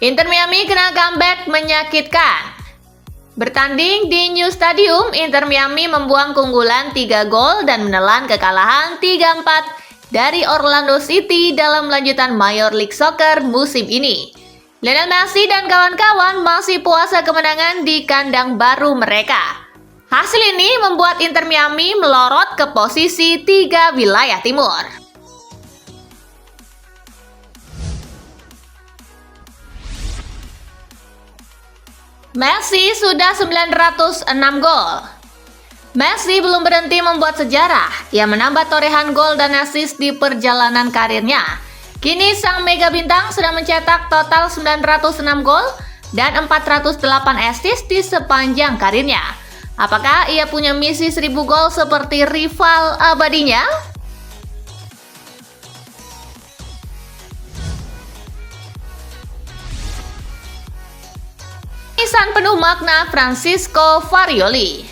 Inter Miami kena comeback menyakitkan. Bertanding di New Stadium, Inter Miami membuang keunggulan 3 gol dan menelan kekalahan 3-4 dari Orlando City dalam lanjutan Major League Soccer musim ini. Lionel Messi dan kawan-kawan masih puasa kemenangan di kandang baru mereka. Hasil ini membuat Inter Miami melorot ke posisi 3 wilayah timur. Messi sudah 906 gol. Messi belum berhenti membuat sejarah. Ia menambah torehan gol dan assist di perjalanan karirnya. Kini sang mega bintang sudah mencetak total 906 gol dan 408 assist di sepanjang karirnya. Apakah ia punya misi 1000 gol seperti rival abadinya? Tulisan penuh makna Francisco Farioli.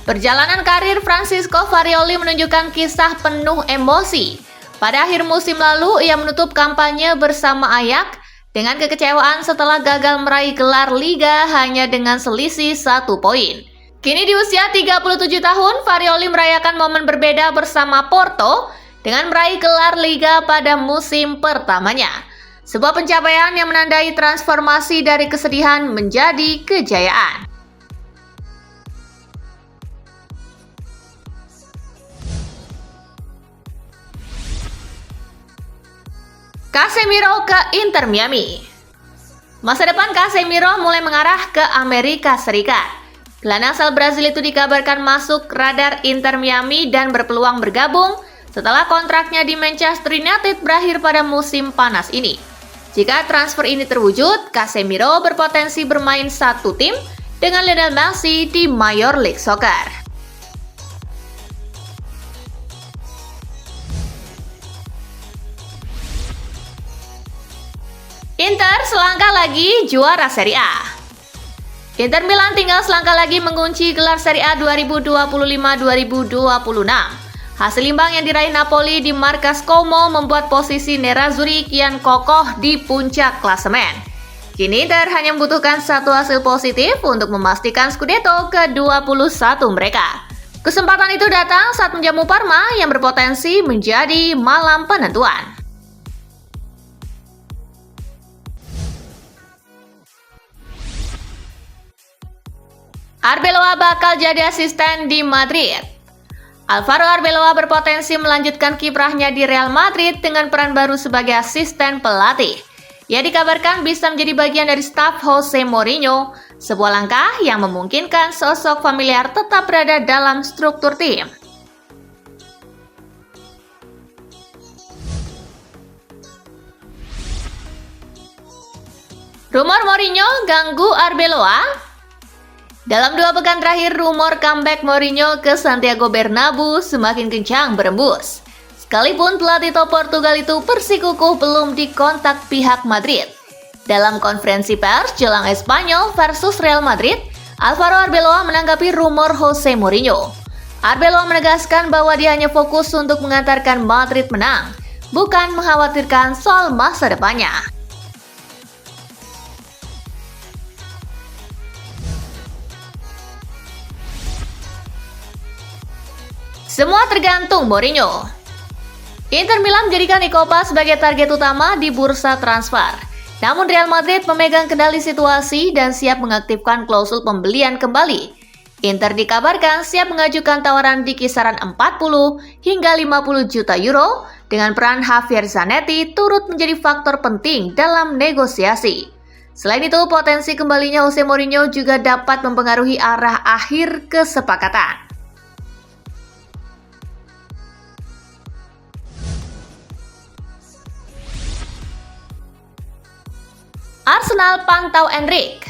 Perjalanan karir Francisco Farioli menunjukkan kisah penuh emosi. Pada akhir musim lalu, ia menutup kampanye bersama Ajax dengan kekecewaan setelah gagal meraih gelar Liga hanya dengan selisih 1 poin. Kini di usia 37 tahun, Farioli merayakan momen berbeda bersama Porto dengan meraih gelar Liga pada musim pertamanya. Sebuah pencapaian yang menandai transformasi dari kesedihan menjadi kejayaan. Casemiro ke Inter Miami. Masa depan Casemiro mulai mengarah ke Amerika Serikat. Gelandang asal Brazil itu dikabarkan masuk radar Inter Miami dan berpeluang bergabung setelah kontraknya di Manchester United berakhir pada musim panas ini. Jika transfer ini terwujud, Casemiro berpotensi bermain satu tim dengan Lionel Messi di Major League Soccer. Inter selangkah lagi juara Serie A. Inter Milan tinggal selangkah lagi mengunci gelar Serie A 2025-2026. Hasil imbang yang diraih Napoli di markas Como membuat posisi Nerazzurri kian kokoh di puncak klasemen. Kini Inter hanya membutuhkan satu hasil positif untuk memastikan Scudetto ke-21 mereka. Kesempatan itu datang saat menjamu Parma yang berpotensi menjadi malam penentuan. Arbeloa bakal jadi asisten di Madrid. Alvaro Arbeloa berpotensi melanjutkan kiprahnya di Real Madrid dengan peran baru sebagai asisten pelatih. Ia dikabarkan bisa menjadi bagian dari staf Jose Mourinho, sebuah langkah yang memungkinkan sosok familiar tetap berada dalam struktur tim. Rumor Mourinho ganggu Arbeloa. Dalam 2 pekan terakhir, rumor comeback Mourinho ke Santiago Bernabeu semakin kencang berembus. Sekalipun pelatih top Portugal itu bersikukuh belum dikontak pihak Madrid. Dalam konferensi pers jelang Espanyol versus Real Madrid, Alvaro Arbeloa menanggapi rumor Jose Mourinho. Arbeloa menegaskan bahwa dia hanya fokus untuk mengantarkan Madrid menang, bukan mengkhawatirkan soal masa depannya. Semua tergantung Mourinho. Inter Milan menjadikan Recopa sebagai target utama di bursa transfer. Namun Real Madrid memegang kendali situasi dan siap mengaktifkan klausul pembelian kembali. Inter dikabarkan siap mengajukan tawaran di kisaran 40 hingga 50 juta euro dengan peran Javier Zanetti turut menjadi faktor penting dalam negosiasi. Selain itu, potensi kembalinya Jose Mourinho juga dapat mempengaruhi arah akhir kesepakatan. Arsenal pantau Endrick.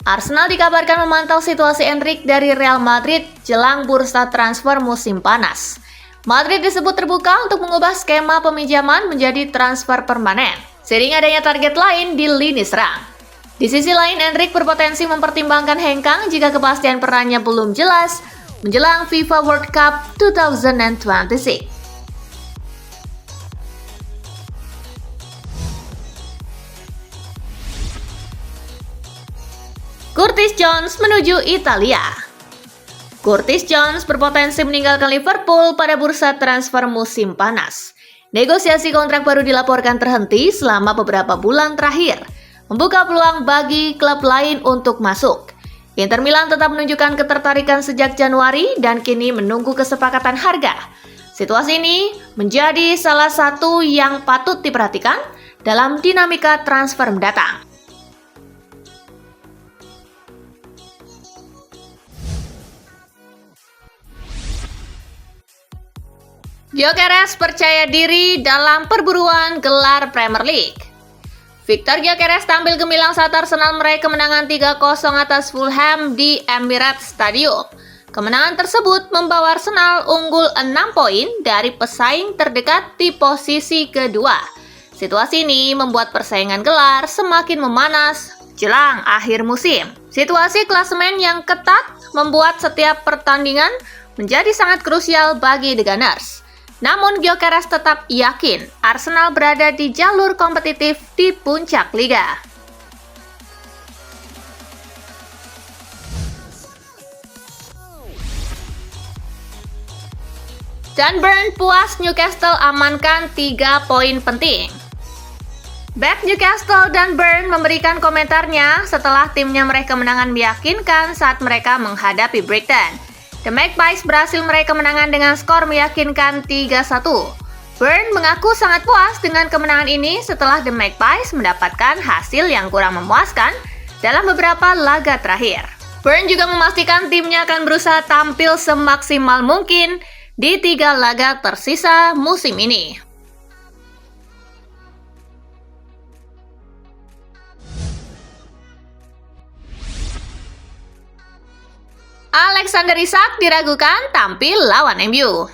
Arsenal dikabarkan memantau situasi Endrick dari Real Madrid jelang bursa transfer musim panas. Madrid disebut terbuka untuk mengubah skema peminjaman menjadi transfer permanen, seiring adanya target lain di lini serang. Di sisi lain, Endrick berpotensi mempertimbangkan hengkang jika kepastian perannya belum jelas menjelang FIFA World Cup 2026. Curtis Jones menuju Italia. Curtis Jones berpotensi meninggalkan Liverpool pada bursa transfer musim panas. Negosiasi kontrak baru dilaporkan terhenti selama beberapa bulan terakhir, membuka peluang bagi klub lain untuk masuk. Inter Milan tetap menunjukkan ketertarikan sejak Januari dan kini menunggu kesepakatan harga. Situasi ini menjadi salah satu yang patut diperhatikan dalam dinamika transfer mendatang. Gyökeres percaya diri dalam perburuan gelar Premier League. Victor Gyökeres tampil gemilang saat Arsenal meraih kemenangan 3-0 atas Fulham di Emirates Stadium. Kemenangan tersebut membawa Arsenal unggul 6 poin dari pesaing terdekat di posisi kedua. Situasi ini membuat persaingan gelar semakin memanas jelang akhir musim. Situasi klasemen yang ketat membuat setiap pertandingan menjadi sangat krusial bagi The Gunners. Namun Gyökeres tetap yakin Arsenal berada di jalur kompetitif di puncak liga. Dan Burn puas Newcastle amankan 3 poin penting. Back Newcastle dan Burn memberikan komentarnya setelah timnya meraih kemenangan meyakinkan saat mereka menghadapi Brighton. The Magpies berhasil meraih kemenangan dengan skor meyakinkan 3-1. Burn mengaku sangat puas dengan kemenangan ini setelah The Magpies mendapatkan hasil yang kurang memuaskan dalam beberapa laga terakhir. Burn juga memastikan timnya akan berusaha tampil semaksimal mungkin di 3 laga tersisa musim ini. Alexander Isak diragukan tampil lawan MU.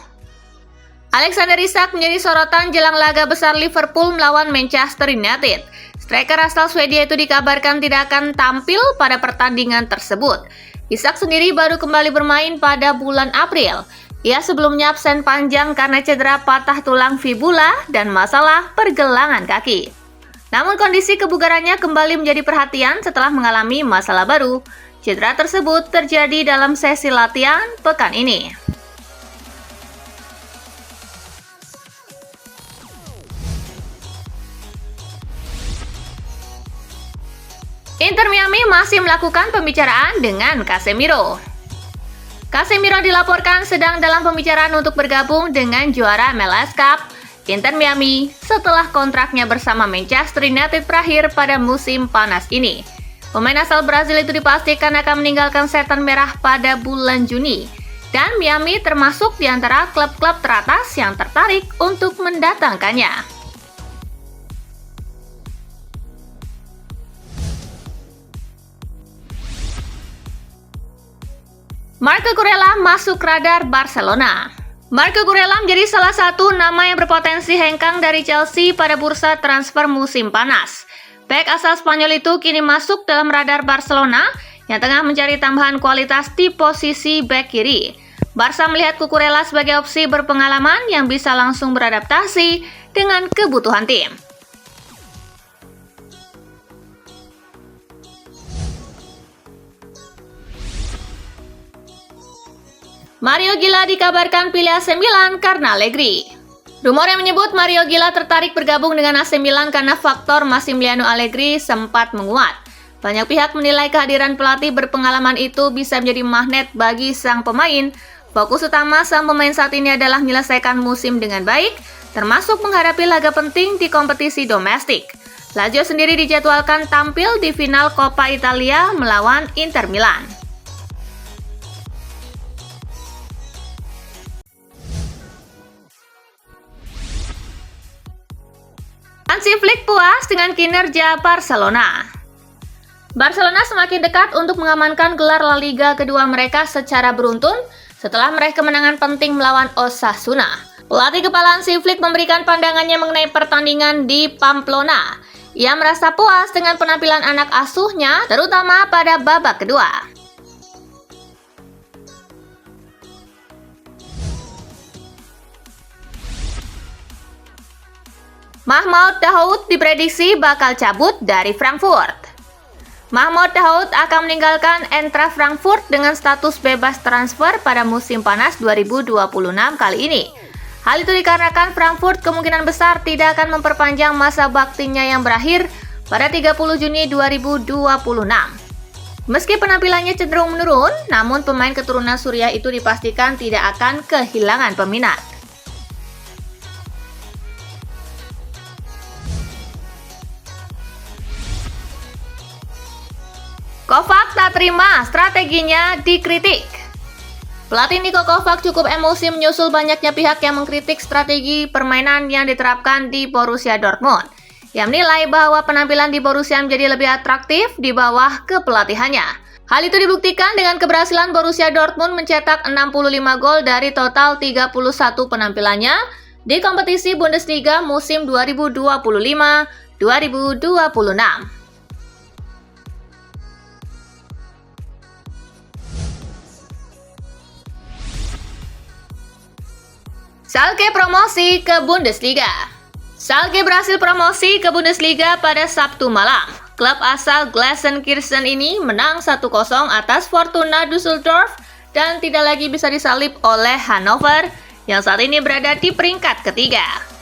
Alexander Isak menjadi sorotan jelang laga besar Liverpool melawan Manchester United. Striker asal Swedia itu dikabarkan tidak akan tampil pada pertandingan tersebut. Isak sendiri baru kembali bermain pada bulan April. Ia sebelumnya absen panjang karena cedera patah tulang fibula dan masalah pergelangan kaki. Namun kondisi kebugarannya kembali menjadi perhatian setelah mengalami masalah baru. Cedera tersebut terjadi dalam sesi latihan pekan ini. Inter Miami masih melakukan pembicaraan dengan Casemiro. Casemiro dilaporkan sedang dalam pembicaraan untuk bergabung dengan juara MLS Cup Inter Miami setelah kontraknya bersama Manchester United berakhir pada musim panas ini. Pemain asal Brazil itu dipastikan akan meninggalkan setan merah pada bulan Juni. Dan Miami termasuk di antara klub-klub teratas yang tertarik untuk mendatangkannya. Marco Kurela masuk radar Barcelona. Marco Kurela menjadi salah satu nama yang berpotensi hengkang dari Chelsea pada bursa transfer musim panas. Bek asal Spanyol itu kini masuk dalam radar Barcelona yang tengah mencari tambahan kualitas di posisi bek kiri. Barca melihat Cucurella sebagai opsi berpengalaman yang bisa langsung beradaptasi dengan kebutuhan tim. Mario Gila dikabarkan pilih AC Milan karena Allegri. Rumor yang menyebut Mario Gila tertarik bergabung dengan AC Milan karena faktor Massimiliano Allegri sempat menguat. Banyak pihak menilai kehadiran pelatih berpengalaman itu bisa menjadi magnet bagi sang pemain. Fokus utama sang pemain saat ini adalah menyelesaikan musim dengan baik, termasuk menghadapi laga penting di kompetisi domestik. Lazio sendiri dijadwalkan tampil di final Coppa Italia melawan Inter Milan. Hansi Flick puas dengan kinerja Barcelona. Barcelona semakin dekat untuk mengamankan gelar La Liga kedua mereka secara beruntun setelah meraih kemenangan penting melawan Osasuna. Pelatih kepala Hansi Flick memberikan pandangannya mengenai pertandingan di Pamplona. Ia merasa puas dengan penampilan anak asuhnya, terutama pada babak kedua. Mahmoud Dahoud diprediksi bakal cabut dari Frankfurt. Mahmoud Dahoud akan meninggalkan Eintracht Frankfurt dengan status bebas transfer pada musim panas 2026 kali ini. Hal itu dikarenakan Frankfurt kemungkinan besar tidak akan memperpanjang masa baktinya yang berakhir pada 30 Juni 2026. Meski penampilannya cenderung menurun, namun pemain keturunan Suriah itu dipastikan tidak akan kehilangan peminat. Kovac tak terima strateginya dikritik. Pelatih Niko Kovac cukup emosi menyusul banyaknya pihak yang mengkritik strategi permainan yang diterapkan di Borussia Dortmund. Yang menilai bahwa penampilan di Borussia menjadi lebih atraktif di bawah kepelatihannya. Hal itu dibuktikan dengan keberhasilan Borussia Dortmund mencetak 65 gol dari total 31 penampilannya di kompetisi Bundesliga musim 2025-2026. Schalke promosi ke Bundesliga. Schalke berhasil promosi ke Bundesliga pada Sabtu malam. Klub asal Gelsenkirchen ini menang 1-0 atas Fortuna Düsseldorf dan tidak lagi bisa disalip oleh Hannover yang saat ini berada di peringkat ketiga.